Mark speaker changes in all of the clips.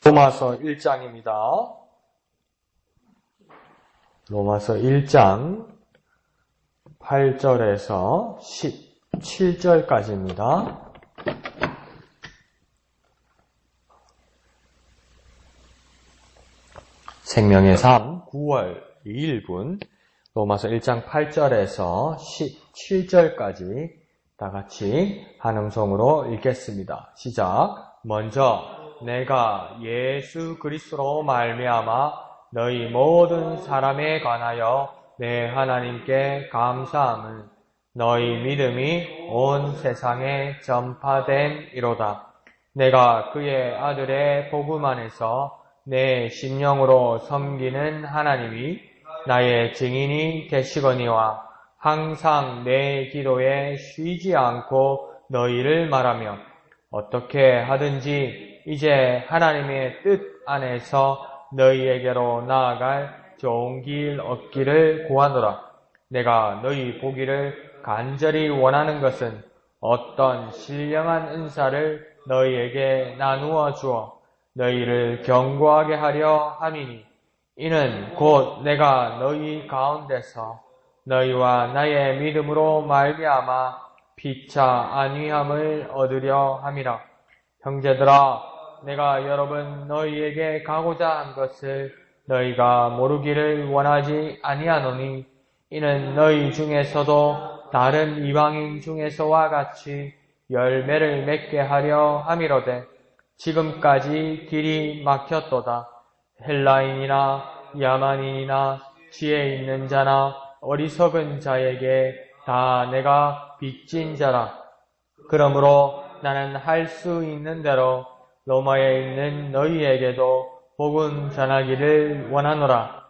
Speaker 1: 로마서 1장입니다. 로마서 1장 8절에서 17절까지입니다. 생명의 삶 9월 2일분 로마서 1장 8절에서 17절까지 다 같이 한 음성으로 읽겠습니다. 시작. 먼저 내가 예수 그리스도로 말미암아 너희 모든 사람에 관하여 내 하나님께 감사함은 너희 믿음이 온 세상에 전파됨이로다. 내가 그의 아들의 복음 안에서 내 심령으로 섬기는 하나님이 나의 증인이 되시거니와 항상 내 기도에 쉬지 않고 너희를 말하며 어떻게 하든지 이제 하나님의 뜻 안에서 너희에게로 나아갈 좋은 길 얻기를 구하노라. 내가 너희 보기를 간절히 원하는 것은 어떤 신령한 은사를 너희에게 나누어 주어 너희를 견고하게 하려 함이니 이는 곧 내가 너희 가운데서 너희와 나의 믿음으로 말미암아 피차 안위함을 얻으려 함이라. 형제들아, 내가 여러 번 너희에게 가고자 한 것을 너희가 모르기를 원하지 아니하노니 이는 너희 중에서도 다른 이방인 중에서와 같이 열매를 맺게 하려 함이로되 지금까지 길이 막혔도다. 헬라인이나 야만인이나 지혜 있는 자나 어리석은 자에게 다 내가 빚진 자라. 그러므로 나는 할 수 있는 대로 로마에 있는 너희에게도 복음 전하기를 원하노라.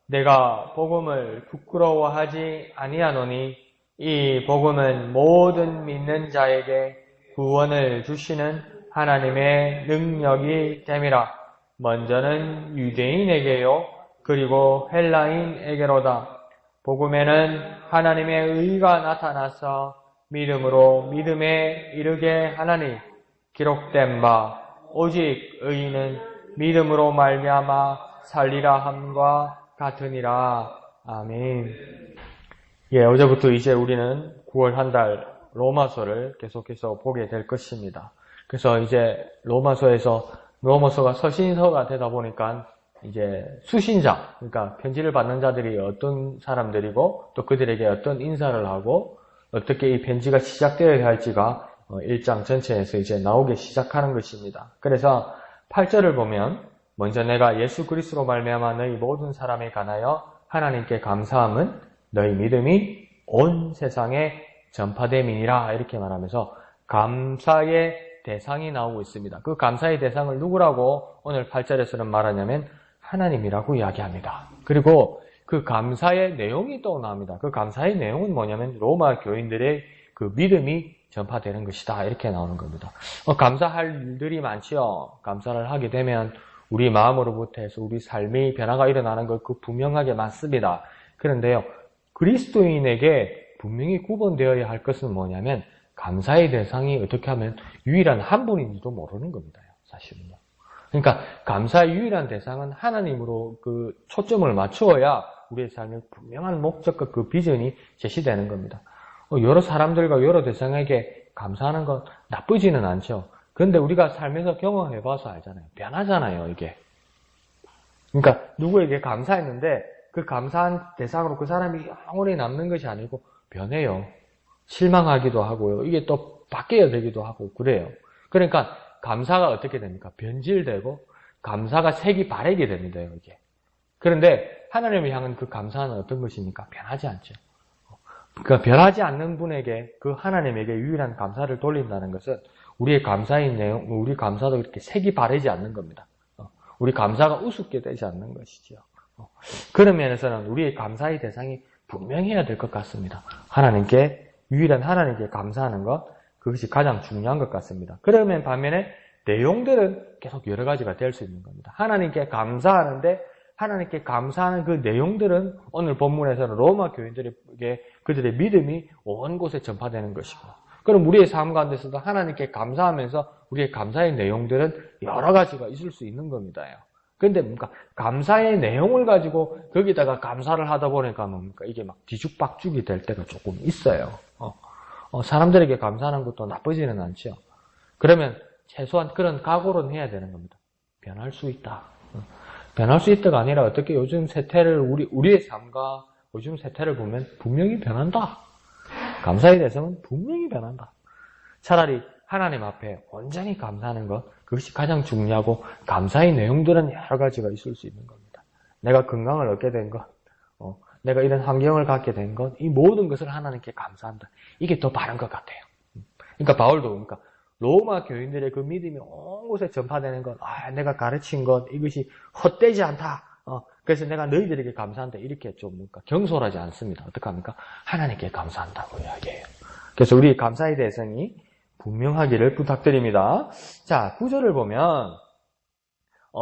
Speaker 1: 내가 복음을 부끄러워하지 아니하노니 이 복음은 모든 믿는 자에게 구원을 주시는 하나님의 능력이 됨이라. 먼저는 유대인에게요 그리고 헬라인에게로다. 복음에는 하나님의 의가 나타나서 믿음으로 믿음에 이르게 하나니 기록된 바 오직 의인은 믿음으로 말미암아 살리라 함과 같으니라. 아멘. 어제부터 이제 우리는 9월 한 달 로마서를 계속해서 보게 될 것입니다. 그래서 이제 로마서가 서신서가 되다 보니까 이제 수신자, 그러니까 편지를 받는 자들이 어떤 사람들이고 또 그들에게 어떤 인사를 하고 어떻게 이 편지가 시작되어야 할지가 1장 전체에서 이제 나오기 시작하는 것입니다. 그래서 8절을 보면 먼저 내가 예수 그리스도로 말미암아 너희 모든 사람에 관하여 하나님께 감사함은 너희 믿음이 온 세상에 전파됨이니라 이렇게 말하면서 감사의 대상이 나오고 있습니다. 그 감사의 대상을 누구라고 오늘 8절에서는 말하냐면 하나님이라고 이야기합니다. 그리고 그 감사의 내용이 또 나옵니다. 그 감사의 내용은 뭐냐면 로마 교인들의 그 믿음이 전파되는 것이다 이렇게 나오는 겁니다. 감사할 일들이 많지요. 감사를 하게 되면 우리 마음으로부터 해서 우리 삶의 변화가 일어나는 것 그 분명하게 맞습니다. 그런데요, 그리스도인에게 분명히 구분되어야 할 것은 뭐냐면 감사의 대상이 어떻게 하면 유일한 한 분인지도 모르는 겁니다. 사실은요. 그러니까 감사의 유일한 대상은 하나님으로 그 초점을 맞추어야 우리의 삶의 분명한 목적과 그 비전이 제시되는 겁니다. 여러 사람들과 여러 대상에게 감사하는 건 나쁘지는 않죠. 그런데 우리가 삶에서 경험해봐서 알잖아요. 변하잖아요, 이게. 그러니까 누구에게 감사했는데 그 감사한 대상으로 그 사람이 영원히 남는 것이 아니고 변해요. 실망하기도 하고요. 이게 또 바뀌어야 되기도 하고 그래요. 그러니까 감사가 어떻게 됩니까? 변질되고 감사가 색이 바래게 됩니다. 이게. 그런데 하나님을 향한 그 감사는 어떤 것입니까? 변하지 않죠. 그러니까 변하지 않는 분에게 그 하나님에게 유일한 감사를 돌린다는 것은 우리의 감사의 내용, 우리 감사도 이렇게 색이 바래지 않는 겁니다. 우리 감사가 우습게 되지 않는 것이지요. 그런 면에서는 우리의 감사의 대상이 분명해야 될 것 같습니다. 유일한 하나님께 감사하는 것, 그것이 가장 중요한 것 같습니다. 그러면 반면에 내용들은 계속 여러 가지가 될 수 있는 겁니다. 하나님께 감사하는데 하나님께 감사하는 그 내용들은 오늘 본문에서는 로마 교인들에게 그들의 믿음이 온 곳에 전파되는 것이고 그럼 우리의 삶 가운데서도 하나님께 감사하면서 우리의 감사의 내용들은 여러 가지가 있을 수 있는 겁니다. 그런데 뭔가 감사의 내용을 가지고 거기다가 감사를 하다 보니까 뭡니까? 이게 막 뒤죽박죽이 될 때가 조금 있어요. 사람들에게 감사하는 것도 나쁘지는 않죠. 그러면 최소한 그런 각오는 해야 되는 겁니다. 변할 수 있다. 변할 수 있다가 아니라 어떻게 요즘 세태를 우리의 삶과 요즘 세태를 보면 분명히 변한다. 감사에 대해서는 분명히 변한다. 차라리 하나님 앞에 온전히 감사하는 것, 그것이 가장 중요하고 감사의 내용들은 여러 가지가 있을 수 있는 겁니다. 내가 건강을 얻게 된 것, 내가 이런 환경을 갖게 된 것, 이 모든 것을 하나님께 감사한다. 이게 더 바른 것 같아요. 그러니까 바울도 그러니까 로마 교인들의 그 믿음이 온 곳에 전파되는 것, 내가 가르친 것, 이것이 헛되지 않다. 그래서 내가 너희들에게 감사한다. 이렇게 좀 뭔가 경솔하지 않습니다. 어떡합니까? 하나님께 감사한다고 이야기해요. 그래서 우리 감사의 대상이 분명하기를 부탁드립니다. 자, 9절을 보면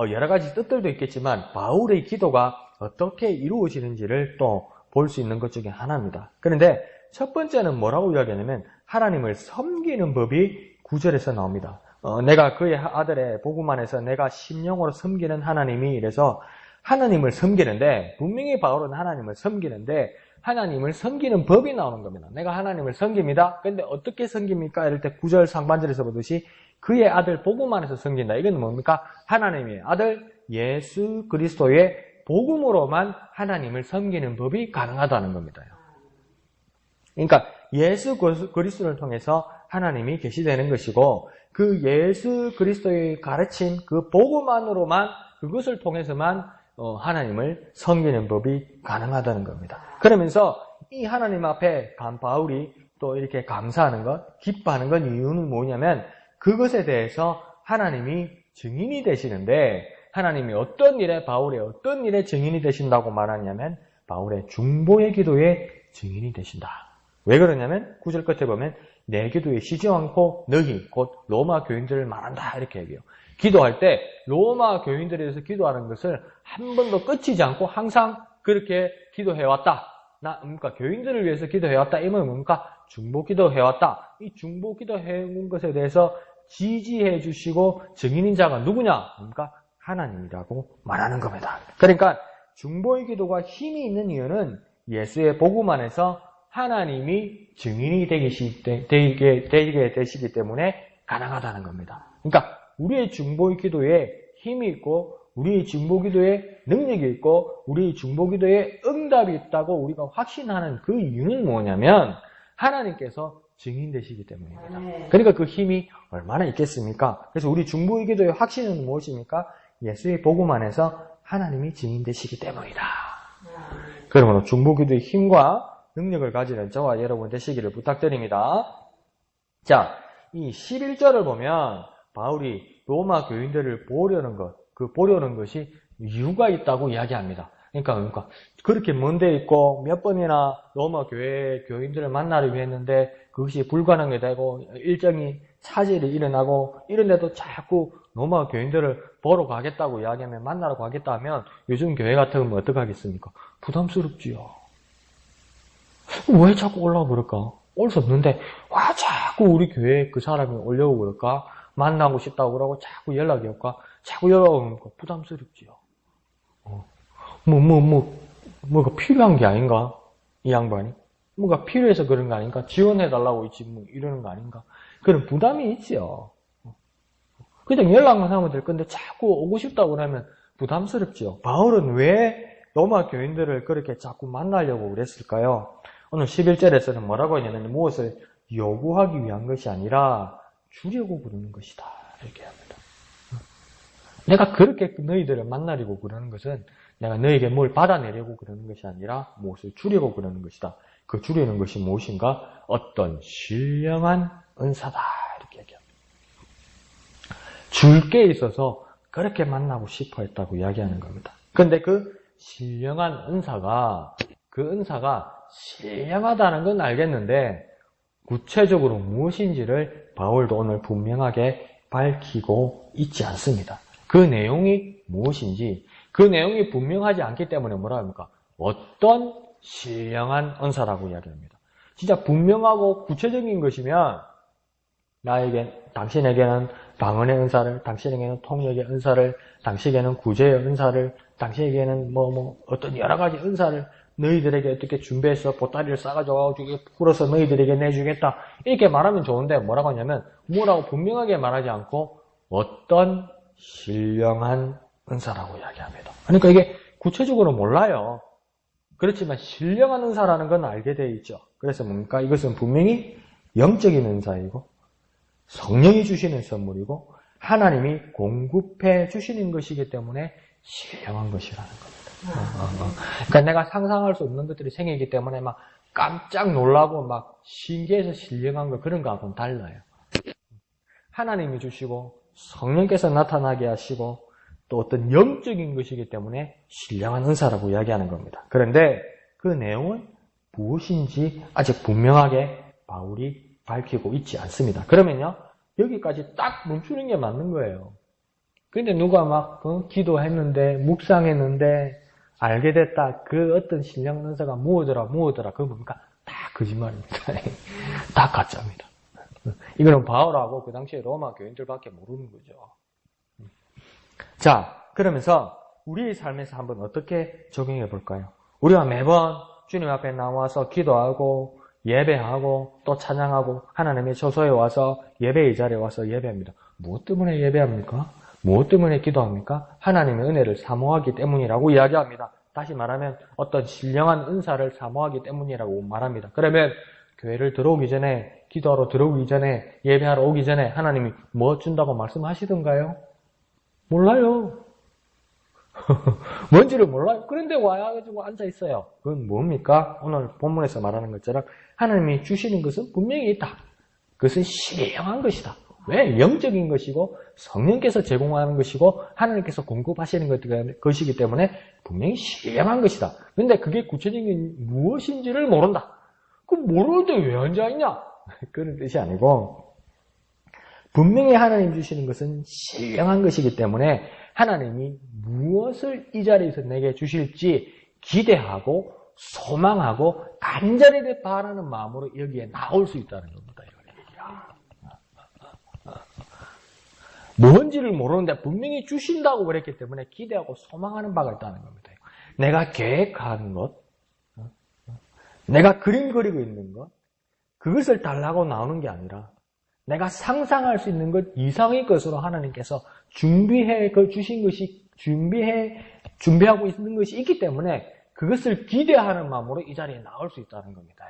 Speaker 1: 여러 가지 뜻들도 있겠지만 바울의 기도가 어떻게 이루어지는지를 또 볼 수 있는 것 중에 하나입니다. 그런데 첫 번째는 뭐라고 이야기하냐면 하나님을 섬기는 법이 9절에서 나옵니다. 내가 그의 아들의 복음 안에서 내가 심령으로 섬기는 하나님이 이래서 하나님을 섬기는데 분명히 바울은 하나님을 섬기는데 하나님을 섬기는 법이 나오는 겁니다. 내가 하나님을 섬깁니다. 그런데 어떻게 섬깁니까? 이럴 때 9절 상반절에서 보듯이 그의 아들 복음 안에서 섬긴다. 이건 뭡니까? 하나님의 아들 예수 그리스도의 복음으로만 하나님을 섬기는 법이 가능하다는 겁니다. 그러니까 예수 그리스도를 통해서 하나님이 계시되는 것이고 그 예수 그리스도의 가르침 그 복음 안으로만 그것을 통해서만 하나님을 섬기는 법이 가능하다는 겁니다. 그러면서 이 하나님 앞에 바울이 또 이렇게 감사하는 것, 기뻐하는 건 이유는 뭐냐면 그것에 대해서 하나님이 증인이 되시는데 하나님이 어떤 일에 바울의 어떤 일에 증인이 되신다고 말하냐면 바울의 중보의 기도에 증인이 되신다. 왜 그러냐면 9절 끝에 보면 내 기도에 쉬지 않고 너희 곧 로마 교인들을 말한다 이렇게 얘기해요. 기도할 때 로마 교인들에 대해서 기도하는 것을 한 번도 끝이지 않고 항상 그렇게 기도해왔다. 그러니까 교인들을 위해서 기도해왔다. 이 말은 뭡니까? 중보 기도해왔다. 이 중보 기도해온 것에 대해서 지지해 주시고 증인인 자가 누구냐? 뭡니까? 하나님이라고 말하는 겁니다. 그러니까 중보의 기도가 힘이 있는 이유는 예수의 복음 안에서 하나님이 증인이 되게 되시기 때문에 가능하다는 겁니다. 그러니까 우리의 중보 기도에 힘이 있고 우리의 중보 기도에 능력이 있고 우리의 중보 기도에 응답이 있다고 우리가 확신하는 그 이유는 뭐냐면 하나님께서 증인되시기 때문입니다. 그러니까 그 힘이 얼마나 있겠습니까? 그래서 우리 중보 기도의 확신은 무엇입니까? 예수의 복음 안에서 하나님이 증인되시기 때문이다. 그러므로 중보 기도의 힘과 능력을 가지는 저와 여러분 되시기를 부탁드립니다. 자, 이 11절을 보면 바울이 로마 교인들을 보려는 것이 이유가 있다고 이야기합니다. 그러니까 그렇게 먼 데 있고 몇 번이나 로마 교회 교인들을 만나려고 했는데 그것이 불가능이 되고 일정이 차질이 일어나고 이런데도 자꾸 로마 교인들을 보러 가겠다고 이야기하면 만나러 가겠다 하면 요즘 교회 같으면 어떡하겠습니까? 부담스럽지요. 왜 자꾸 올라와 그럴까? 올 수 없는데 자꾸 우리 교회에 그 사람이 오려고 그럴까? 만나고 싶다고 그러고 자꾸 연락이 올까? 자꾸 연락 오면 부담스럽지요. 뭐가 필요한 게 아닌가? 이 양반이? 뭐가 필요해서 그런 거 아닌가? 지원해달라고 있지, 이러는 거 아닌가? 그런 부담이 있지요. 그냥 연락만 하면 될 건데 자꾸 오고 싶다고 하면 부담스럽지요. 바울은 왜 로마 교인들을 그렇게 자꾸 만나려고 그랬을까요? 오늘 11절에서는 뭐라고 하냐면 무엇을 요구하기 위한 것이 아니라 주려고 그러는 것이다. 이렇게 합니다. 내가 그렇게 너희들을 만나려고 그러는 것은 내가 너에게 뭘 받아내려고 그러는 것이 아니라 무엇을 주려고 그러는 것이다. 그 주려는 것이 무엇인가? 어떤 신령한 은사다. 이렇게 얘기합니다. 줄 게 있어서 그렇게 만나고 싶어 했다고 이야기하는 겁니다. 그런데 그 신령한 은사가 신령하다는 건 알겠는데 구체적으로 무엇인지를 바울도 오늘 분명하게 밝히고 있지 않습니다. 그 내용이 무엇인지 그 내용이 분명하지 않기 때문에 뭐라 합니까? 어떤 신령한 은사라고 이야기합니다. 진짜 분명하고 구체적인 것이면 당신에게는 방언의 은사를, 당신에게는 통역의 은사를, 당신에게는 구제의 은사를, 당신에게는 어떤 여러 가지 은사를 너희들에게 어떻게 준비해서 보따리를 싸가지고 풀어서 너희들에게 내주겠다. 이렇게 말하면 좋은데 뭐라고 하냐면 뭐라고 분명하게 말하지 않고 어떤 신령한 은사라고 이야기합니다. 그러니까 이게 구체적으로 몰라요. 그렇지만 신령한 은사라는 건 알게 되어 있죠. 그래서 뭡니까? 이것은 분명히 영적인 은사이고 성령이 주시는 선물이고 하나님이 공급해 주시는 것이기 때문에 신령한 것이라는 겁니다. 그러니까 내가 상상할 수 없는 것들이 생기기 때문에 막 깜짝 놀라고 막 신기해서 신령한 거 그런 거하고는 달라요. 하나님이 주시고 성령께서 나타나게 하시고 또 어떤 영적인 것이기 때문에 신령한 은사라고 이야기하는 겁니다. 그런데 그 내용은 무엇인지 아직 분명하게 바울이 밝히고 있지 않습니다. 그러면요, 여기까지 딱 멈추는 게 맞는 거예요. 근데 누가 막 기도했는데 묵상했는데 알게 됐다. 그 어떤 신령 은사가 무엇더라. 그거 뭡니까? 다 거짓말입니다. 다 가짜입니다. 이거는 바울하고 그 당시에 로마 교인들밖에 모르는 거죠. 자, 그러면서 우리의 삶에서 한번 어떻게 적용해 볼까요? 우리가 매번 주님 앞에 나와서 기도하고 예배하고 또 찬양하고 하나님의 처소에 와서 예배의 자리에 와서 예배합니다. 무엇 때문에 예배합니까? 무엇 때문에 기도합니까? 하나님의 은혜를 사모하기 때문이라고 이야기합니다. 다시 말하면 어떤 신령한 은사를 사모하기 때문이라고 말합니다. 그러면 교회를 들어오기 전에, 기도하러 들어오기 전에, 예배하러 오기 전에 하나님이 뭐 준다고 말씀하시던가요? 몰라요. 뭔지를 몰라요. 그런데 와가지고 앉아있어요. 그건 뭡니까? 오늘 본문에서 말하는 것처럼 하나님이 주시는 것은 분명히 있다. 그것은 신령한 것이다. 왜? 영적인 것이고 성령께서 제공하는 것이고 하나님께서 공급하시는 것이기 때문에 분명히 신령한 것이다. 그런데 그게 구체적인 무엇인지를 모른다. 그럼 모를 때 왜 앉아있냐? 그런 뜻이 아니고 분명히 하나님 주시는 것은 신령한 것이기 때문에 하나님이 무엇을 이 자리에서 내게 주실지 기대하고 소망하고 간절히 바라는 마음으로 여기에 나올 수 있다는 겁니다. 뭔지를 모르는데 분명히 주신다고 그랬기 때문에 기대하고 소망하는 바가 있다는 겁니다. 내가 계획하는 것, 내가 그림 그리고 있는 것, 그것을 달라고 나오는 게 아니라 내가 상상할 수 있는 것 이상의 것으로 하나님께서 준비해 주신 것이 준비하고 있는 것이 있기 때문에 그것을 기대하는 마음으로 이 자리에 나올 수 있다는 겁니다.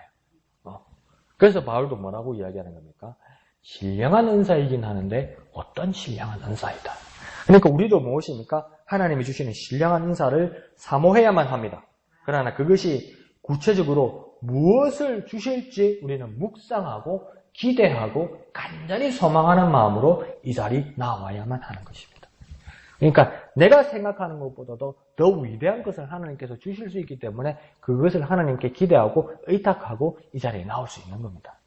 Speaker 1: 그래서 바울도 뭐라고 이야기하는 겁니까? 신령한 은사이긴 하는데 어떤 신령한 은사이다. 그러니까 우리도 무엇입니까? 하나님이 주시는 신령한 은사를 사모해야만 합니다. 그러나 그것이 구체적으로 무엇을 주실지 우리는 묵상하고 기대하고 간절히 소망하는 마음으로 이 자리에 나와야만 하는 것입니다. 그러니까 내가 생각하는 것보다도 더 위대한 것을 하나님께서 주실 수 있기 때문에 그것을 하나님께 기대하고 의탁하고 이 자리에 나올 수 있는 겁니다.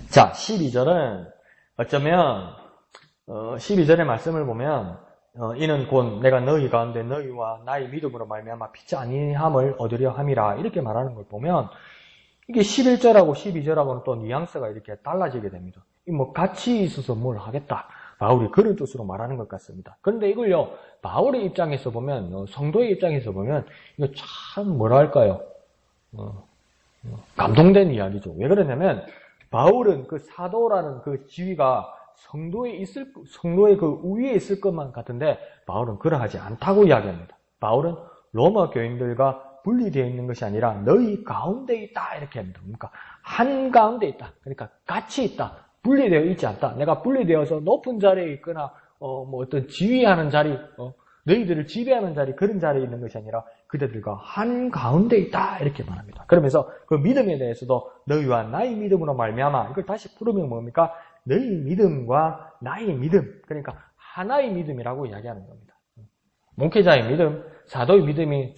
Speaker 1: 자, 12절은 어쩌면 12절의 말씀을 보면 이는 곧 내가 너희 가운데 너희와 나의 믿음으로 말미암아 피치 아니함을 얻으려 함이라 이렇게 말하는 걸 보면 이게 11절하고 12절하고는 또 뉘앙스가 이렇게 달라지게 됩니다. 뭐 같이 있어서 뭘 하겠다. 바울이 그런 뜻으로 말하는 것 같습니다. 그런데 이걸요, 바울의 입장에서 보면, 성도의 입장에서 보면 이거 참 뭐랄까요? 감동된 이야기죠. 왜 그러냐면 바울은 그 사도라는 그 지위가 성도의 그 위에 있을 것만 같은데 바울은 그러하지 않다고 이야기합니다. 바울은 로마 교인들과 분리되어 있는 것이 아니라 너희 가운데 있다 이렇게 합니다. 그러니까 한 가운데 있다. 그러니까 같이 있다. 분리되어 있지 않다. 내가 분리되어서 높은 자리에 있거나 뭐 어떤 지휘하는 자리, 너희들을 지배하는 자리 그런 자리에 있는 것이 아니라 그대들과 한 가운데 있다 이렇게 말합니다. 그러면서 그 믿음에 대해서도 너희와 나의 믿음으로 말미암아 이걸 다시 풀으면 뭡니까? 너희 믿음과 나의 믿음, 그러니까 하나의 믿음이라고 이야기하는 겁니다. 목회자의 믿음, 사도의 믿음이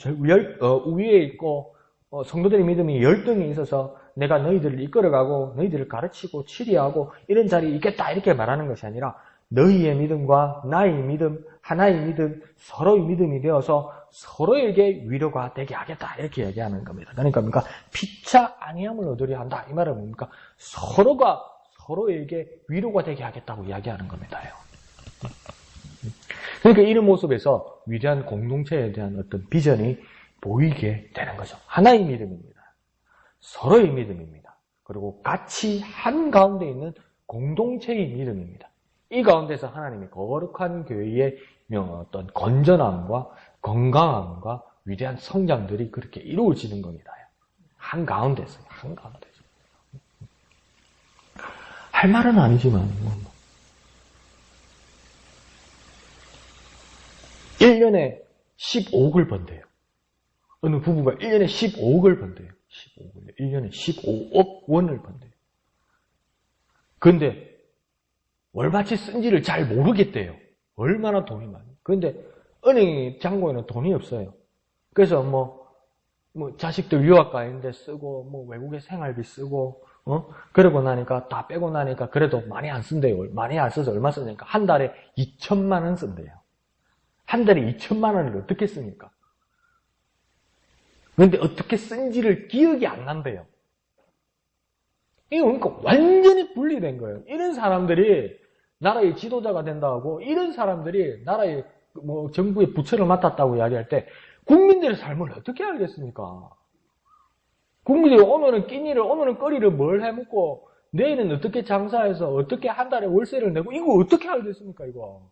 Speaker 1: 위에 있고 성도들의 믿음이 열등에 있어서 내가 너희들을 이끌어가고 너희들을 가르치고 치리하고 이런 자리에 있겠다 이렇게 말하는 것이 아니라 너희의 믿음과 나의 믿음, 하나의 믿음, 서로의 믿음이 되어서 서로에게 위로가 되게 하겠다 이렇게 얘기하는 겁니다. 그러니까 피차 아니함을 얻으려 한다. 이 말은 뭡니까? 서로가 서로에게 위로가 되게 하겠다고 이야기하는 겁니다. 그러니까 이런 모습에서 위대한 공동체에 대한 어떤 비전이 보이게 되는 거죠. 하나의 믿음입니다. 서로의 믿음입니다. 그리고 같이 한 가운데 있는 공동체의 믿음입니다. 이 가운데서 하나님의 거룩한 교회의 어떤 건전함과 건강함과 위대한 성장들이 그렇게 이루어지는 겁니다. 한 가운데서요. 한 가운데서. 할 말은 아니지만 1년에 15억을 번대요. 어느 부부가 1년에 15억을 번대요. 15억을. 1년에 15억 원을 번대요. 그런데 월마치 쓴지를 잘 모르겠대요. 얼마나 돈이 많아요. 그런데 은행 잔고에는 돈이 없어요. 그래서 자식들 유학 가는데 쓰고, 외국에 생활비 쓰고, 그러고 나니까, 다 빼고 나니까, 그래도 많이 안 쓴대요. 많이 안 써서 얼마 쓰니까, 한 달에 2천만 원 쓴대요. 한 달에 2천만 원을 어떻게 씁니까? 그런데 어떻게 쓴지를 기억이 안 난대요. 이거 그러니까 완전히 분리된 거예요. 이런 사람들이 나라의 지도자가 된다고, 이런 사람들이 나라의 정부의 부처를 맡았다고 이야기할 때, 국민들의 삶을 어떻게 알겠습니까? 국민들이 오늘은 끼니를, 오늘은 거리를 뭘 해먹고, 내일은 어떻게 장사해서, 어떻게 한 달에 월세를 내고, 이거 어떻게 알겠습니까, 이거?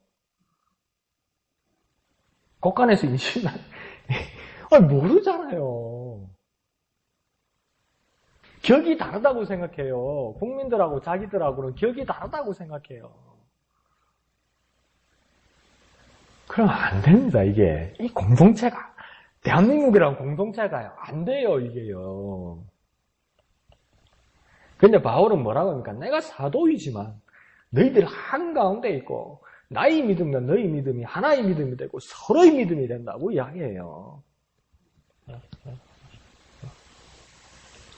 Speaker 1: 곳간에서 인식을, 모르잖아요. 격이 다르다고 생각해요. 국민들하고 자기들하고는 격이 다르다고 생각해요. 그러면 안 됩니다, 이게. 이 공동체가. 대한민국이라는 공동체가요. 안 돼요, 이게요. 근데 바울은 뭐라고 합니까? 내가 사도이지만 너희들 한가운데 있고 나의 믿음과 너희 믿음이 하나의 믿음이 되고 서로의 믿음이 된다고 이야기해요.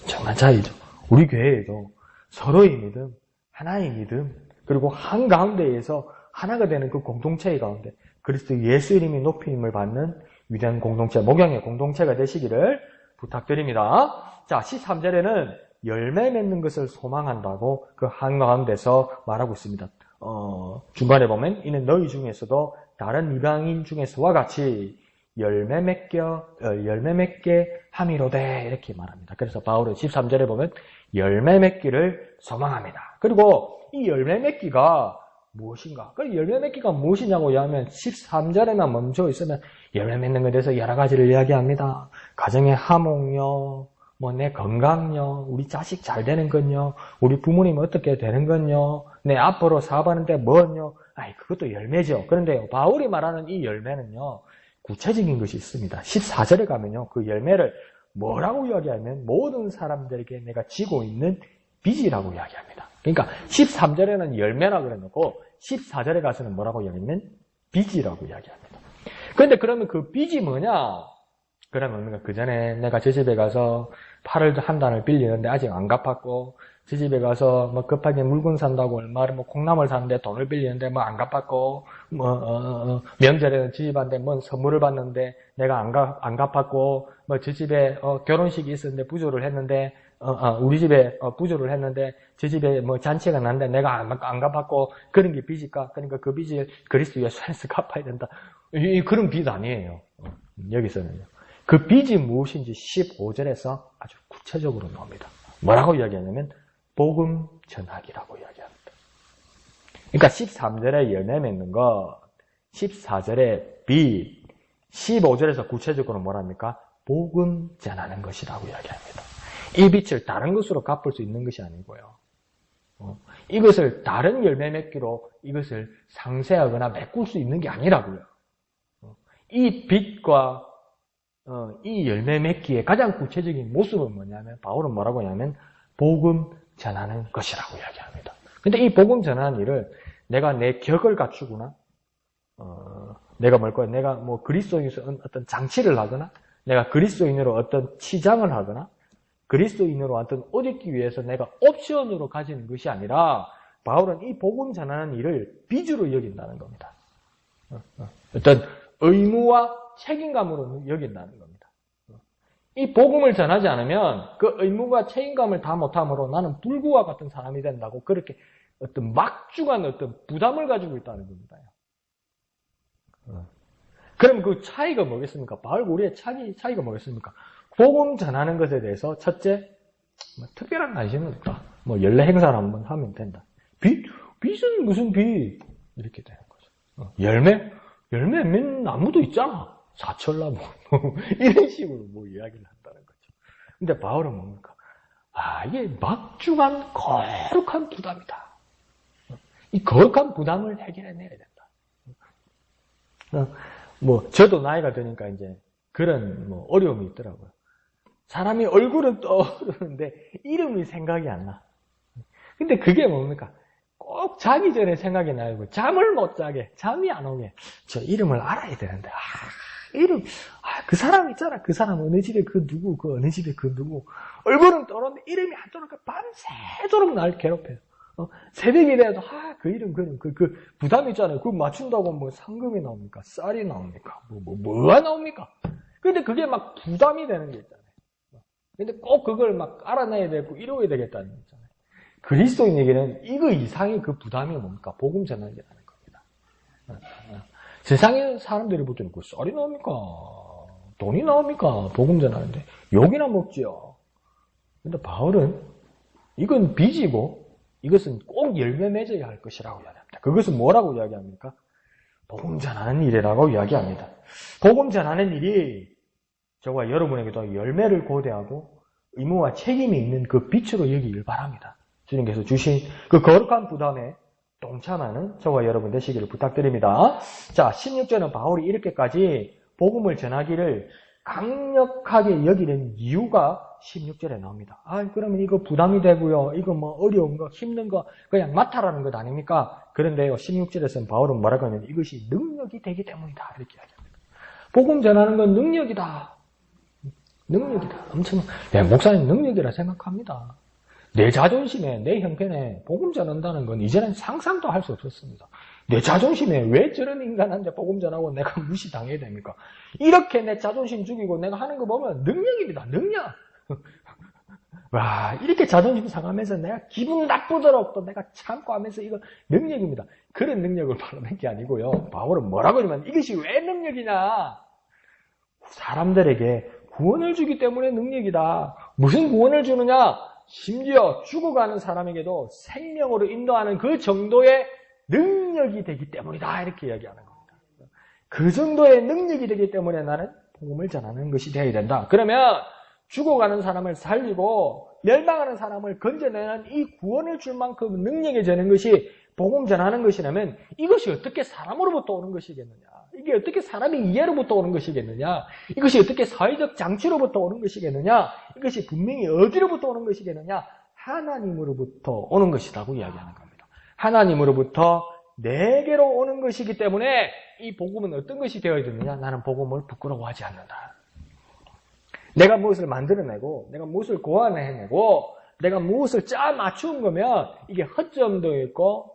Speaker 1: 정말 차이죠. 우리 교회에도 서로의 믿음, 하나의 믿음, 그리고 한가운데에서 하나가 되는 그 공동체의 가운데 그리스도 예수님이 높임을 받는 위대한 공동체, 목양의 공동체가 되시기를 부탁드립니다. 자, 13절에는 열매 맺는 것을 소망한다고 그 한가운데서 말하고 있습니다. 중간에 보면 이는 너희 중에서도 다른 이방인 중에서와 같이 열매 맺게 함이로되 이렇게 말합니다. 그래서 바울은 13절에 보면 열매 맺기를 소망합니다. 그리고 이 열매 맺기가 무엇인가? 그 열매 맺기가 무엇이냐고 하면 13절에만 멈춰 있으면 열매 맺는 것에 대해서 여러 가지를 이야기합니다. 가정의 화목요, 내 건강요, 우리 자식 잘 되는 건요, 우리 부모님 어떻게 되는 건요, 내 앞으로 사업하는데 뭐요? 그것도 열매죠. 그런데 바울이 말하는 이 열매는요, 구체적인 것이 있습니다. 14절에 가면요, 그 열매를 뭐라고 이야기하면 모든 사람들에게 내가 지고 있는 빚이라고 이야기합니다. 그러니까 13절에는 열매라고 그래놓고 14절에 가서는 뭐라고 이야기하면 빚이라고 이야기합니다. 그런데 그러면 그 빚이 뭐냐? 그러면 그 전에 내가 저 집에 가서 팔을 한 단을 빌리는데 아직 안 갚았고, 저 집에 가서 급하게 물건 산다고 얼마를 콩나물 사는데 돈을 빌리는데 안 갚았고, 명절에는 저 집한테 선물을 받는데 내가 안 갚았고, 저 집에 결혼식이 있었는데 부조를 했는데, 우리 집에 부조를 했는데 저 집에 잔치가 났는데 내가 안 갚았고, 그런 게 빚일까? 그러니까 그 빚을 그리스도 예수 안에서 갚아야 된다. 그런 빚 아니에요. 여기서는요. 그 빚이 무엇인지 15절에서 아주 구체적으로 나옵니다. 뭐라고 이야기하냐면 복음 전하기라고 이야기합니다. 그러니까 13절에 열매 맺는 것, 14절에 빚, 15절에서 구체적으로 뭐랍니까? 복음 전하는 것이라고 이야기합니다. 이 빚을 다른 것으로 갚을 수 있는 것이 아니고요. 이것을 다른 열매 맺기로 이것을 상쇄하거나 메꿀 수 있는 게 아니라고요. 이 빚과 이 열매 맺기의 가장 구체적인 모습은 뭐냐면 바울은 뭐라고 하냐면 복음 전하는 것이라고 이야기합니다. 근데 이 복음 전하는 일을 내가 내 격을 갖추거나 내가 내가 그리스도인으로 어떤 장치를 하거나 내가 그리스도인으로 어떤 치장을 하거나 그리스도인으로 어떤 옷 입기 위해서 내가 옵션으로 가지는 것이 아니라 바울은 이 복음 전하는 일을 빚으로 여긴다는 겁니다. 어떤 의무와 책임감으로 여긴다는 겁니다. 이 복음을 전하지 않으면 그 의무와 책임감을 다 못함으로 나는 불구와 같은 사람이 된다고 그렇게 어떤 막중한 어떤 부담을 가지고 있다는 겁니다. 그럼 그 차이가 뭐겠습니까? 바울과 우리의 차이가 뭐겠습니까? 복음 전하는 것에 대해서 첫째, 특별한 관심은 없다. 연례 행사를 한번 하면 된다. 빚은 무슨 빚? 이렇게 되는 거죠. 열매 맺는 나무도 있잖아. 사철나무. 이런 식으로 이야기를 한다는 거죠. 근데 바울은 뭡니까? 이게 막중한 거룩한 부담이다. 이 거룩한 부담을 해결해내야 된다. 저도 나이가 드니까 이제 그런 어려움이 있더라고요. 사람이 얼굴은 떠오르는데 이름이 생각이 안 나. 근데 그게 뭡니까? 꼭 자기 전에 생각이 나고 잠을 못 자게, 잠이 안 오게. 저 이름을 알아야 되는데, 그 사람 있잖아. 그 사람 어느 집에 그 누구, 그 어느 집에 그 누구. 얼굴은 떠오르는데 이름이 안 떠오르니까 밤새도록 날 괴롭혀요. 새벽이 돼도, 그 이름, 그 부담이 있잖아요. 그거 맞춘다고 상금이 나옵니까? 쌀이 나옵니까? 뭐가 나옵니까? 근데 그게 막 부담이 되는 게 있잖아요. 근데 꼭 그걸 막 알아내야 되고 이루어야 되겠다는 거 있잖아요. 그리스도인에게는 이거 이상의 그 부담이 뭡니까? 복음 전하기라는 겁니다. 세상에 사람들이 볼 때는 그 쌀이 나옵니까? 돈이 나옵니까? 복음 전하는데 욕이나 먹지요. 근데 바울은 이건 빚이고 이것은 꼭 열매 맺어야 할 것이라고 이야기합니다. 그것은 뭐라고 이야기합니까? 복음 전하는 일이라고 이야기합니다. 복음 전하는 일이 저와 여러분에게도 열매를 고대하고 의무와 책임이 있는 그 빛으로 여기길 바랍니다. 주님께서 주신 그 거룩한 부담에 동참하는 저와 여러분 되시기를 부탁드립니다. 자, 16절은 바울이 이렇게까지 복음을 전하기를 강력하게 여기는 이유가 16절에 나옵니다. 그러면 이거 부담이 되고요. 이거 어려운 거, 힘든 거 그냥 맡아라는 것 아닙니까? 그런데요, 16절에서는 바울은 뭐라고 하냐면 이것이 능력이 되기 때문이다. 이렇게 이야기합니다. 복음 전하는 건 능력이다. 엄청, 목사님 능력이라 생각합니다. 내 자존심에, 내 형편에 복음 전한다는 건 이제는 상상도 할 수 없었습니다. 내 자존심에 왜 저런 인간한테 복음 전하고 내가 무시당해야 됩니까? 이렇게 내 자존심 죽이고 내가 하는 거 보면 능력입니다. 능력. 와, 이렇게 자존심 상하면서 내가 기분 나쁘도록 또 내가 참고 하면서 이거 능력입니다. 그런 능력을 바라는 게 아니고요. 바울은 뭐라고 하냐면 이것이 왜 능력이냐? 사람들에게 구원을 주기 때문에 능력이다. 무슨 구원을 주느냐? 심지어 죽어가는 사람에게도 생명으로 인도하는 그 정도의 능력이 되기 때문이다. 이렇게 이야기하는 겁니다. 그 정도의 능력이 되기 때문에 나는 복음을 전하는 것이 되어야 된다. 그러면 죽어가는 사람을 살리고 멸망하는 사람을 건져내는 이 구원을 줄 만큼 능력이 되는 것이 복음 전하는 것이라면 이것이 어떻게 사람으로부터 오는 것이겠느냐? 이게 어떻게 사람의 이해로부터 오는 것이겠느냐? 이것이 어떻게 사회적 장치로부터 오는 것이겠느냐? 이것이 분명히 어디로부터 오는 것이겠느냐? 하나님으로부터 오는 것이라고 이야기하는 겁니다. 하나님으로부터 내게로 오는 것이기 때문에 이 복음은 어떤 것이 되어야 되느냐? 나는 복음을 부끄러워하지 않는다. 내가 무엇을 만들어내고 내가 무엇을 고안해내고 내가 무엇을 짜 맞춘 거면 이게 허점도 있고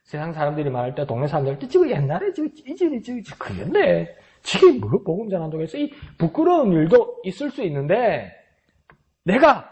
Speaker 1: 세상 사람들이 말할 때 동네 사람들 지금 옛날에 이질이 그랬네. 지금 뭐 복음 전한다고 해서 이 부끄러운 일도 있을 수 있는데 내가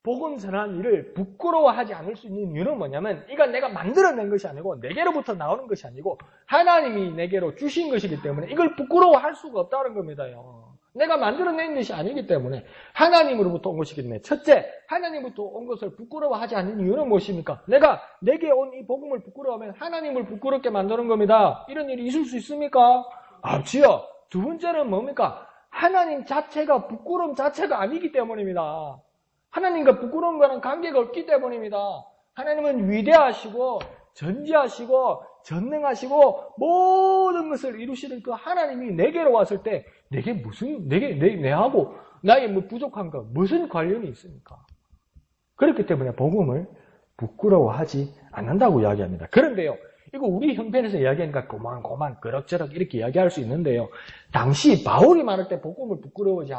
Speaker 1: 복음 전하는 일을 부끄러워하지 않을 수 있는 이유는 뭐냐면 이건 내가 만들어낸 것이 아니고 내게로부터 나오는 것이 아니고 하나님이 내게로 주신 것이기 때문에 이걸 부끄러워할 수가 없다는 겁니다요. 내가 만들어낸 것이 아니기 때문에 하나님으로부터 온 것이기 때문에 첫째, 하나님으로부터 온 것을 부끄러워하지 않는 이유는 무엇입니까? 내가 내게 온 이 복음을 부끄러워하면 하나님을 부끄럽게 만드는 겁니다. 이런 일이 있을 수 있습니까? 없지요. 두 번째는 뭡니까? 하나님 자체가 부끄러움 자체가 아니기 때문입니다. 하나님과 부끄러운 거는 관계가 없기 때문입니다. 하나님은 위대하시고 전지하시고 전능하시고 모든 것을 이루시는 그 하나님이 내게로 왔을 때 내게 무슨 내하고 나의 부족한가 무슨 관련이 있습니까? 그렇기 때문에 복음을 부끄러워하지 않는다고 이야기합니다. 그런데요, 이거 우리 형편에서 이야기하니까 고만 그럭저럭 이렇게 이야기할 수 있는데요. 당시 바울이 말할 때 복음을 부끄러워하지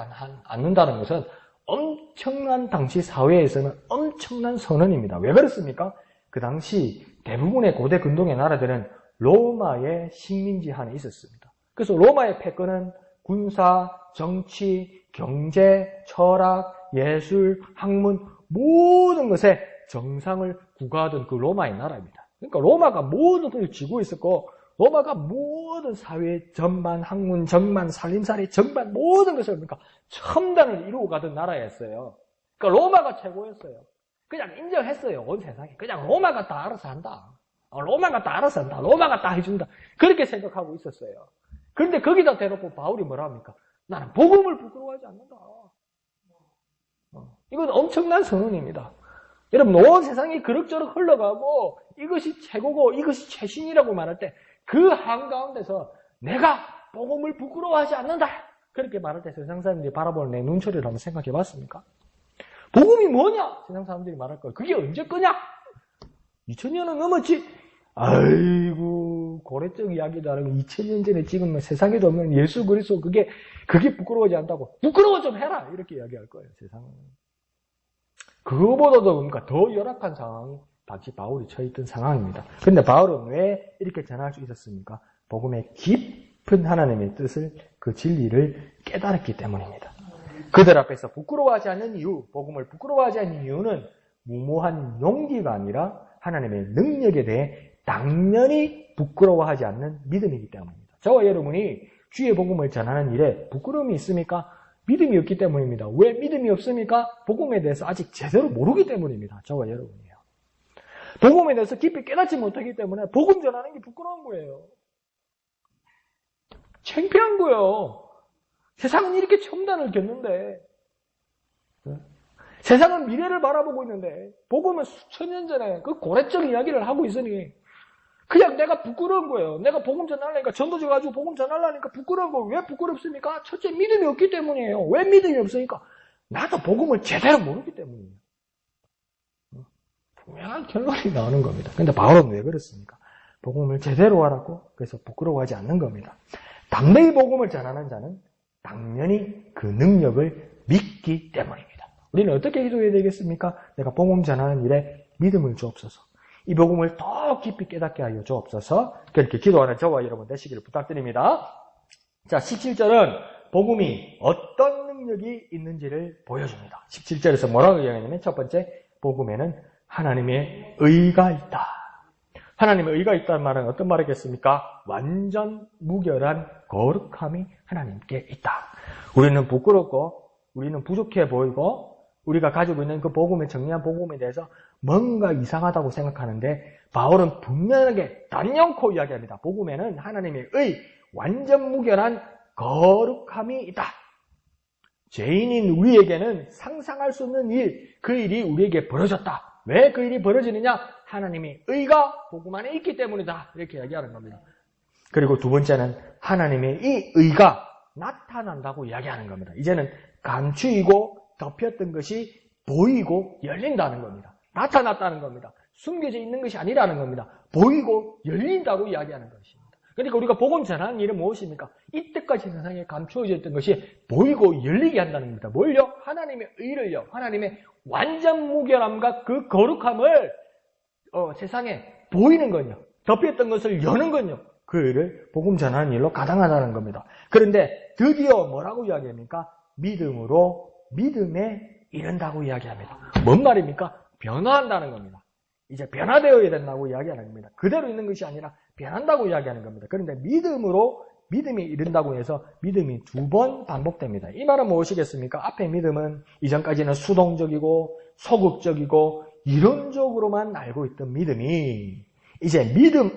Speaker 1: 않는다는 것은 엄청난 당시 사회에서는 엄청난 선언입니다. 왜 그렇습니까? 그 당시 대부분의 고대 근동의 나라들은 로마의 식민지 안에 있었습니다. 그래서 로마의 패권은 군사, 정치, 경제, 철학, 예술, 학문 모든 것에 정상을 구가하던 그 로마의 나라입니다. 그러니까 로마가 모든 것을 쥐고 있었고 로마가 모든 사회 전반, 학문 전반, 살림살이 전반 모든 것을 그러니까 첨단을 이루고 가던 나라였어요. 그러니까 로마가 최고였어요. 그냥 인정했어요. 온 세상에. 그냥 로마가 다 알아서 한다. 로마가 다 알아서 한다. 로마가 다 해준다. 그렇게 생각하고 있었어요. 그런데 거기다 대놓고 바울이 뭐라 합니까? 나는 복음을 부끄러워하지 않는다. 이건 엄청난 선언입니다. 여러분, 온 세상이 그럭저럭 흘러가고 이것이 최고고 이것이 최신이라고 말할 때 그 한가운데서 내가 복음을 부끄러워하지 않는다. 그렇게 말할 때 세상 사람들이 바라보는 내 눈초리를 한번 생각해 봤습니까? 복음이 뭐냐? 세상 사람들이 말할 거예요. 그게 언제 거냐? 2000년은 넘었지. 아이고, 고래적 이야기도 안 하고 2000년 전에 지금 세상에도 없는 예수 그리스도 그게 부끄러워하지 않다고. 부끄러워 좀 해라. 이렇게 이야기할 거예요, 세상은. 그거보다도 그러니까 더 열악한 상황이 당시 바울이 처해있던 상황입니다. 그런데 바울은 왜 이렇게 전할 수 있었습니까? 복음의 깊은 하나님의 뜻을, 그 진리를 깨달았기 때문입니다. 그들 앞에서 부끄러워하지 않는 이유, 복음을 부끄러워하지 않는 이유는 무모한 용기가 아니라 하나님의 능력에 대해 당연히 부끄러워하지 않는 믿음이기 때문입니다. 저와 여러분이 주의 복음을 전하는 일에 부끄러움이 있습니까? 믿음이 없기 때문입니다. 왜 믿음이 없습니까? 복음에 대해서 아직 제대로 모르기 때문입니다. 저와 여러분이요. 복음에 대해서 깊이 깨닫지 못하기 때문에 복음 전하는 게 부끄러운 거예요. 창피한 거예요. 세상은 이렇게 첨단을 겪는데, 세상은 미래를 바라보고 있는데, 복음은 수천 년 전에 그 고래적 이야기를 하고 있으니, 그냥 내가 부끄러운 거예요. 내가 복음 전하려니까, 전도지 가지고 복음 전하려니까 부끄러운 거예요. 왜 부끄럽습니까? 첫째, 믿음이 없기 때문이에요. 왜 믿음이 없으니까? 나도 복음을 제대로 모르기 때문이에요. 분명한 결론이 나오는 겁니다. 근데 바울은 왜 그렇습니까? 복음을 제대로 알았고, 그래서 부끄러워하지 않는 겁니다. 담대히 복음을 전하는 자는 당연히 그 능력을 믿기 때문입니다. 우리는 어떻게 기도해야 되겠습니까? 내가 복음 전하는 일에 믿음을 주옵소서. 이 복음을 더 깊이 깨닫게 하여 주옵소서. 그렇게 기도하는 저와 여러분 되시기를 부탁드립니다. 자, 17절은 복음이 어떤 능력이 있는지를 보여줍니다. 17절에서 뭐라고 이야기하냐면 첫 번째, 복음에는 하나님의 의가 있다. 하나님의 의가 있다는 말은 어떤 말이겠습니까? 완전 무결한 거룩함이 하나님께 있다. 우리는 부끄럽고 우리는 부족해 보이고 우리가 가지고 있는 그 복음의 정리한 복음에 대해서 뭔가 이상하다고 생각하는데 바울은 분명하게 단연코 이야기합니다. 복음에는 하나님의 의, 완전 무결한 거룩함이 있다. 죄인인 우리에게는 상상할 수 없는 일, 그 일이 우리에게 벌어졌다. 왜 그 일이 벌어지느냐? 하나님의 의가 복음 안에 있기 때문이다. 이렇게 이야기하는 겁니다. 그리고 두 번째는 하나님의 이 의가 나타난다고 이야기하는 겁니다. 이제는 감추이고 덮였던 것이 보이고 열린다는 겁니다. 나타났다는 겁니다. 숨겨져 있는 것이 아니라는 겁니다. 보이고 열린다고 이야기하는 것입니다. 그러니까 우리가 복음 전하는 일은 무엇입니까? 이때까지 세상에 감추어져 있던 것이 보이고 열리게 한다는 겁니다. 뭘요? 하나님의 의를요. 하나님의 완전 무결함과 그 거룩함을 세상에 보이는 건요. 덮였던 것을 여는 건요. 그 일을 복음 전하는 일로 가당하다는 겁니다. 그런데 드디어 뭐라고 이야기합니까? 믿음으로 믿음에 이른다고 이야기합니다. 뭔 말입니까? 변화한다는 겁니다. 이제 변화되어야 된다고 이야기하는 겁니다. 그대로 있는 것이 아니라 변한다고 이야기하는 겁니다. 그런데 믿음으로 믿음이 이른다고 해서 믿음이 두 번 반복됩니다. 이 말은 무엇이겠습니까? 앞에 믿음은 이전까지는 수동적이고 소극적이고 이론적으로만 알고 있던 믿음이 이제 믿음에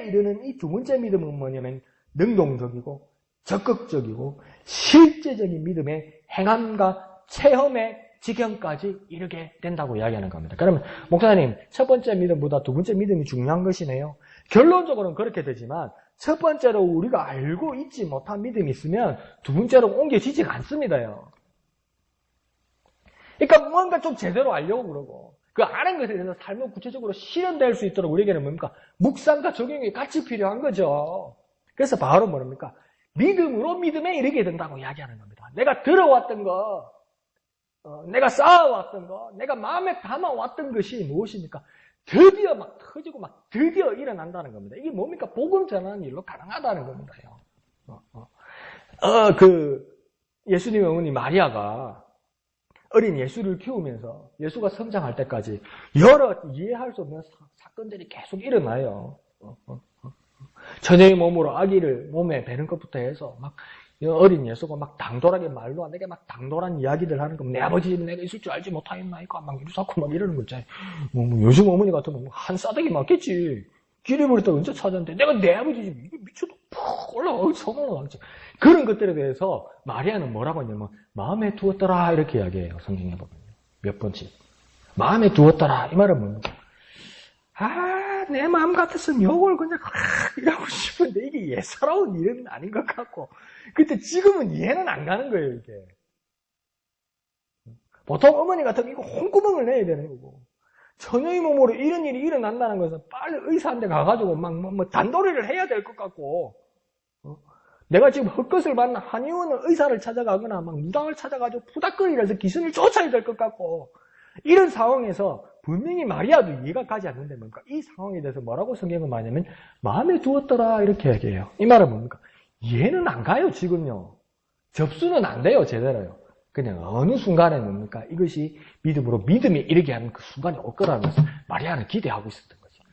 Speaker 1: 이르는 이 두 번째 믿음은 뭐냐면 능동적이고 적극적이고 실제적인 믿음의 행함과 체험의 지경까지 이르게 된다고 이야기하는 겁니다. 그러면 목사님, 첫 번째 믿음보다 두 번째 믿음이 중요한 것이네요. 결론적으로는 그렇게 되지만 첫 번째로 우리가 알고 있지 못한 믿음이 있으면 두 번째로 옮겨지지가 않습니다요. 그러니까 뭔가 좀 제대로 알려고 그러고 그 아는 것에 대해서 삶을 구체적으로 실현될 수 있도록 우리에게는 뭡니까? 묵상과 적용이 같이 필요한 거죠. 그래서 바울은 뭐랍니까? 믿음으로 믿음에 이르게 된다고 이야기하는 겁니다. 내가 들어왔던 거, 내가 쌓아왔던 거, 내가 마음에 담아왔던 것이 무엇입니까? 드디어 막 터지고 막 드디어 일어난다는 겁니다. 이게 뭡니까? 복음 전하는 일로 가능하다는 겁니다. 예수님의 어머니 마리아가 어린 예수를 키우면서 예수가 성장할 때까지 여러 이해할 수 없는 사건들이 계속 일어나요. 처녀의 몸으로 아기를 몸에 베는 것부터 해서 막 어린 예수가 막 당돌하게 말로 내게 막 당돌한 이야기들 하는 거, 내 아버지 집에 내가 있을 줄 알지 못하겠나이까 막 이러고 막 이러는 거 있잖아요. 요즘 어머니 같으면 한 싸대기 맞겠지. 길을 버렸다 언제 찾았는데 내가 내 아버지 집에 이거 미쳐도 푹 올라가 성 올라가지. 그런 것들에 대해서 마리아는 뭐라고 하냐면 마음에 두었더라 이렇게 이야기해요. 성경에 보면 몇 번씩 마음에 두었더라 이 말은 뭡니까? 내 마음 같았으면 욕을 그냥 이러고 싶은데 이게 예사로운 일은 아닌 것 같고 근데 지금은 이해는 안 가는 거예요. 이게 보통 어머니 같으면 이거 홍구멍을 내야 되는 거고 처녀의 몸으로 이런 일이 일어난다는 것은 빨리 의사한테 가가지고 막 단도리를 해야 될 것 같고 내가 지금 헛것을 만나 한의원은 의사를 찾아가거나 막 무당을 찾아가지고 푸닥거리면서 기순을 쫓아야 될 것 같고 이런 상황에서 분명히 마리아도 이해가 가지 않는데 뭡니까? 이 상황에 대해서 뭐라고 성경은 말하냐면 마음에 두었더라 이렇게 얘기해요. 이 말은 뭡니까? 이해는 안 가요 지금요. 접수는 안 돼요 제대로요. 그냥 어느 순간에 뭡니까? 이것이 믿음으로 믿음이 이르게 하는 그 순간이 올 거라면서 마리아는 기대하고 있었던 거죠.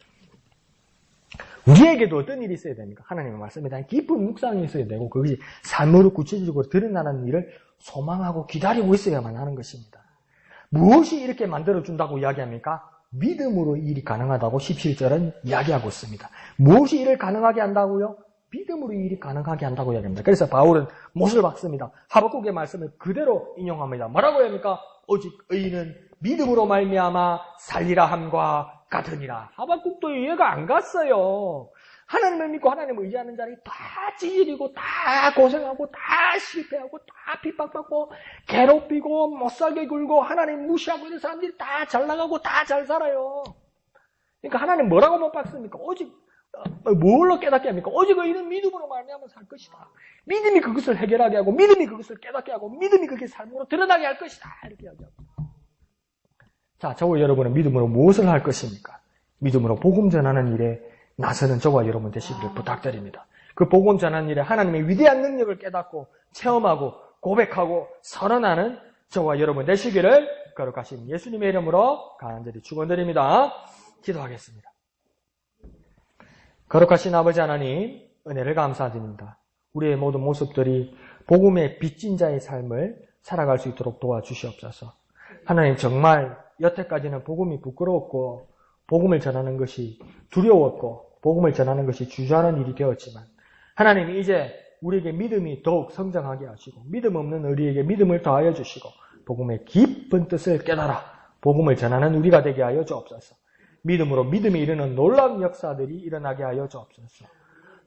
Speaker 1: 우리에게도 어떤 일이 있어야 됩니까? 하나님의 말씀에 대한 깊은 묵상이 있어야 되고 그것이 삶으로 구체적으로 드러나는 일을 소망하고 기다리고 있어야만 하는 것입니다. 무엇이 이렇게 만들어준다고 이야기합니까? 믿음으로 일이 가능하다고 17절은 이야기하고 있습니다. 무엇이 일을 가능하게 한다고요? 믿음으로 일이 가능하게 한다고 이야기합니다. 그래서 바울은 못을 박습니다. 하박국의 말씀을 그대로 인용합니다. 뭐라고 합니까? 오직 의인은 믿음으로 말미암아 살리라 함과 같으니라. 하박국도 이해가 안 갔어요. 하나님을 믿고 하나님을 의지하는 자리 다 찌질이고 다 고생하고 다 실패하고 다 핍박받고 괴롭히고 못살게 굴고 하나님 무시하고 있는 사람들이 다 잘 나가고 다 잘 살아요. 그러니까 하나님 뭐라고 못 박습니까? 오직 뭘로 깨닫게 합니까? 오직 의인은 믿음으로 말미암아 살 것이다. 믿음이 그것을 해결하게 하고 믿음이 그것을 깨닫게 하고 믿음이 그게 삶으로 드러나게 할 것이다. 이렇게 이야기합니다. 자, 저와 여러분은 믿음으로 무엇을 할 것입니까? 믿음으로 복음 전하는 일에 나서는 저와 여러분 되시기를 부탁드립니다. 그 복음 전하는 일에 하나님의 위대한 능력을 깨닫고 체험하고 고백하고 선언하는 저와 여러분 되시기를 거룩하신 예수님의 이름으로 간절히 축원드립니다. 기도하겠습니다. 거룩하신 아버지 하나님, 은혜를 감사드립니다. 우리의 모든 모습들이 복음의 빚진 자의 삶을 살아갈 수 있도록 도와주시옵소서. 하나님 정말 여태까지는 복음이 부끄러웠고 복음을 전하는 것이 두려웠고 복음을 전하는 것이 주저하는 일이 되었지만 하나님 이제 우리에게 믿음이 더욱 성장하게 하시고 믿음 없는 우리에게 믿음을 더하여 주시고 복음의 깊은 뜻을 깨달아 복음을 전하는 우리가 되게 하여 주옵소서. 믿음으로 믿음이 이르는 놀라운 역사들이 일어나게 하여 주옵소서.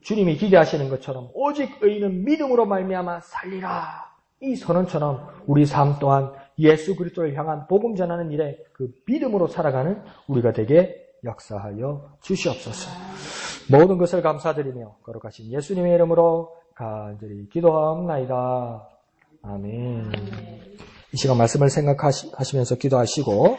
Speaker 1: 주님이 기대하시는 것처럼 오직 의인은 믿음으로 말미암아 살리라. 이 선언처럼 우리 삶 또한 예수 그리스도를 향한 복음 전하는 일에 그 믿음으로 살아가는 우리가 되게 역사하여 주시옵소서. 모든 것을 감사드리며 거룩하신 예수님의 이름으로 간절히 기도하옵나이다. 아멘. 이 시간 말씀을 생각하시면서 기도하시고